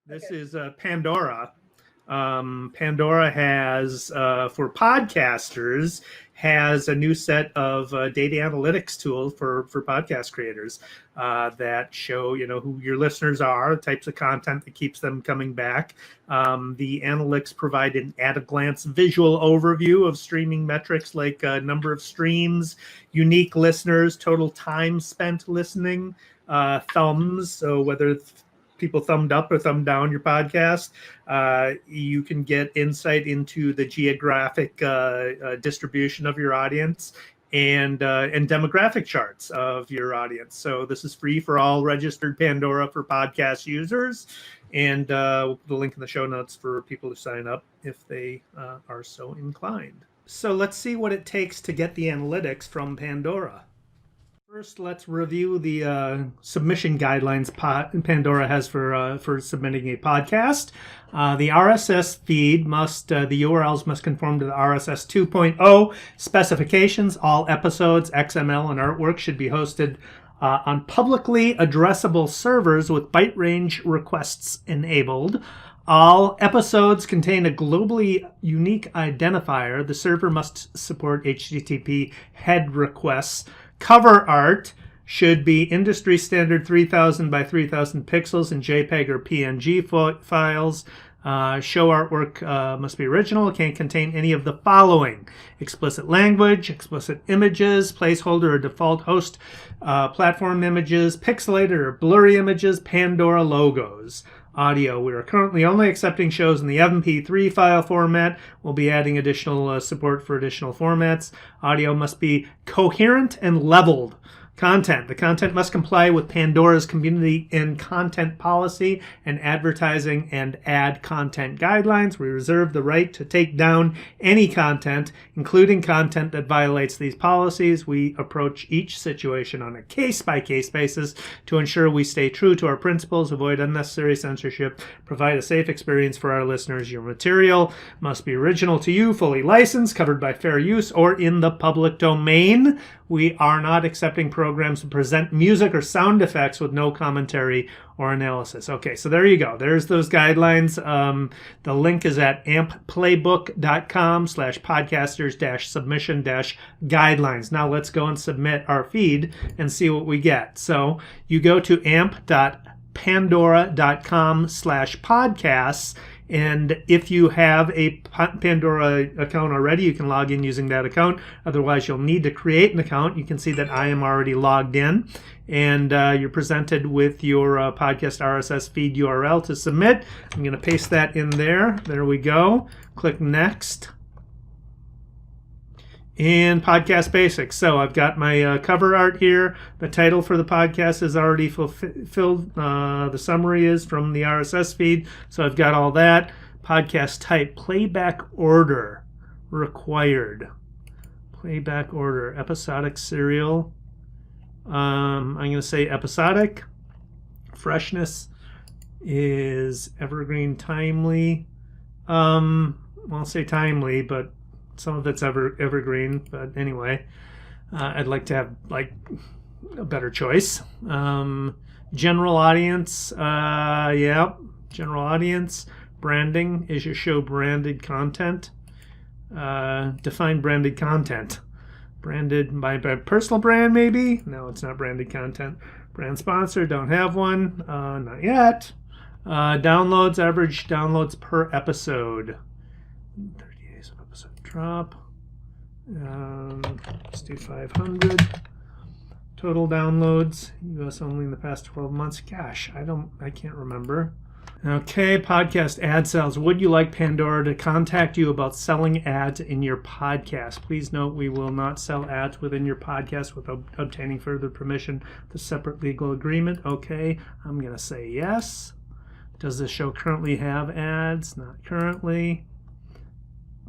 This is Pandora. Pandora has, for podcasters, has a new set of data analytics tools for podcast creators that show, who your listeners are, types of content that keeps them coming back. The analytics provide an at-a-glance visual overview of streaming metrics like number of streams, unique listeners, total time spent listening, thumbs, so whether people thumbed up or thumbed down your podcast. You can get insight into the geographic distribution of your audience and demographic charts of your audience. So this is free for all registered Pandora for podcast users. And we'll put the link in the show notes for people to sign up if they are so inclined. So let's see what it takes to get the analytics from Pandora. First, let's review the submission guidelines Pandora has for submitting a podcast. The RSS feed the URLs must conform to the RSS 2.0 specifications. All episodes, XML, and artwork should be hosted on publicly addressable servers with byte range requests enabled. All episodes contain a globally unique identifier. The server must support HTTP head requests. Cover art should be industry standard 3000 by 3000 pixels in JPEG or PNG files. Show artwork must be original. It can't contain any of the following: explicit language, explicit images, placeholder or default host platform images, pixelated or blurry images, Pandora logos. Audio. We are currently only accepting shows in the MP3 file format. We'll be adding additional support for additional formats. Audio must be coherent and leveled. Content. The content must comply with Pandora's community and content policy and advertising and ad content guidelines. We reserve the right to take down any content, including content that violates these policies. We approach each situation on a case-by-case basis to ensure we stay true to our principles, avoid unnecessary censorship, provide a safe experience for our listeners. Your material must be original to you, fully licensed, covered by fair use, or in the public domain. We are not accepting programs to present music or sound effects with no commentary or analysis. Okay, so there you go. There's those guidelines. The link is at ampplaybook.com/podcasters-submission-guidelines. Now let's go and submit our feed and see what we get. So you go to amp.pandora.com/podcasts. And if you have a Pandora account already, you can log in using that account. Otherwise, you'll need to create an account. You can see that I am already logged in. And you're presented with your podcast RSS feed URL to submit. I'm going to paste that in there. There we go. Click Next. And podcast basics. So I've got my cover art here. The title for the podcast is already fulfilled. The summary is from the RSS feed. So I've got all that. Podcast type, playback order required. Playback order, episodic serial. I'm going to say episodic. Freshness is evergreen, timely. I'll say timely, but some of it's evergreen, but anyway, I'd like to have like a better choice. General audience, general audience. Branding, is your show branded content? Define branded content. Branded by personal brand, maybe? No, it's not branded content. Brand sponsor, don't have one, not yet. Downloads, average downloads per episode. 30 days of episode drop. Let's do 500. Total downloads, US only in the past 12 months. Gosh, I can't remember. Okay, podcast ad sales. Would you like Pandora to contact you about selling ads in your podcast? Please note we will not sell ads within your podcast without obtaining further permission. The separate legal agreement. Okay, I'm going to say yes. Does the show currently have ads? Not currently.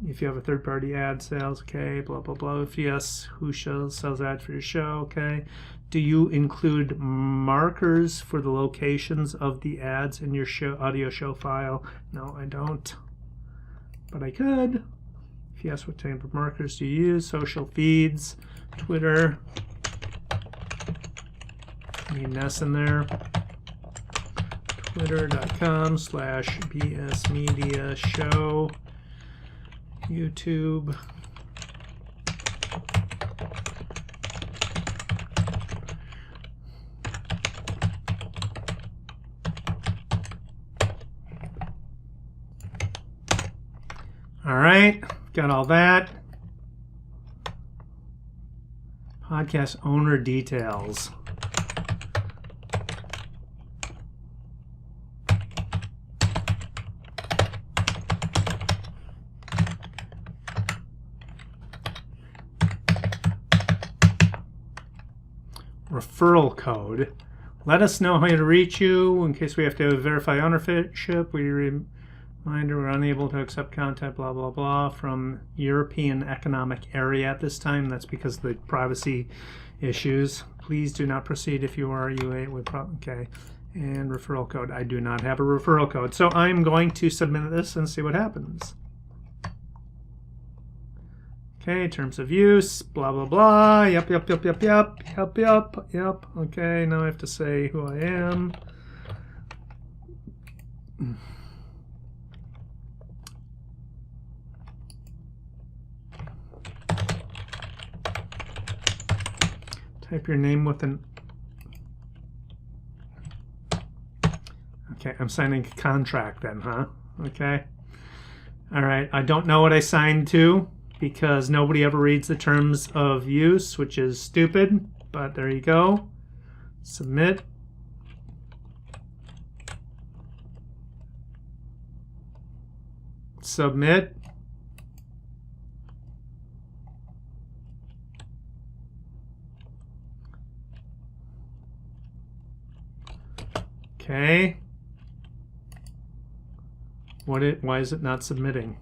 If you have a third-party ad sales, okay, blah, blah, blah. If yes, who sells ads for your show, okay. Do you include markers for the locations of the ads in your audio show file? No, I don't, but I could. If yes, what type of markers do you use? Social feeds, Twitter. Need an S in there. Twitter.com/bsmediashow. YouTube. All right, got all that. Podcast owner details. Referral code. Let us know how to reach you in case we have to verify ownership. Reminder, we're unable to accept content, blah, blah, blah, from European Economic Area at this time. That's because of the privacy issues. Please do not proceed if you are UA with okay. And referral code. I do not have a referral code. So I'm going to submit this and see what happens. Okay, terms of use, blah, blah, blah. Yep. Okay, now I have to say who I am. Type your name with an... Okay, I'm signing a contract then, huh? Okay. All right, I don't know what I signed to because nobody ever reads the terms of use, which is stupid, but there you go. Submit. Submit. Okay. Why is it not submitting?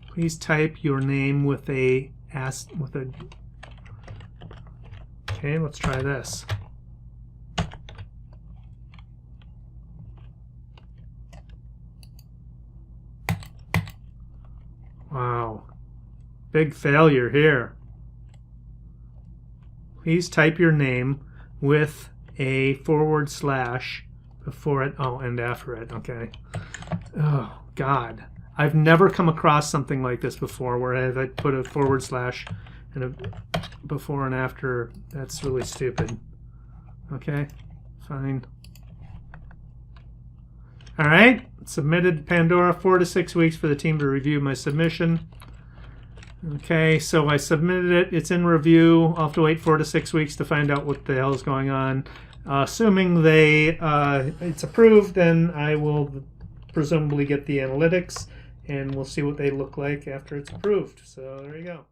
Please type your name with a Okay, let's try this. Wow. Big failure here. Please type your name with a / before it, and after it. Okay. Oh, God. I've never come across something like this before where I put a / and a before and after. That's really stupid. Okay, fine. All right, submitted Pandora, 4 to 6 weeks for the team to review my submission. Okay, so I submitted it. It's in review. I'll have to wait 4 to 6 weeks to find out what the hell is going on. Assuming it's approved, then I will presumably get the analytics, and we'll see what they look like after it's approved. So there you go.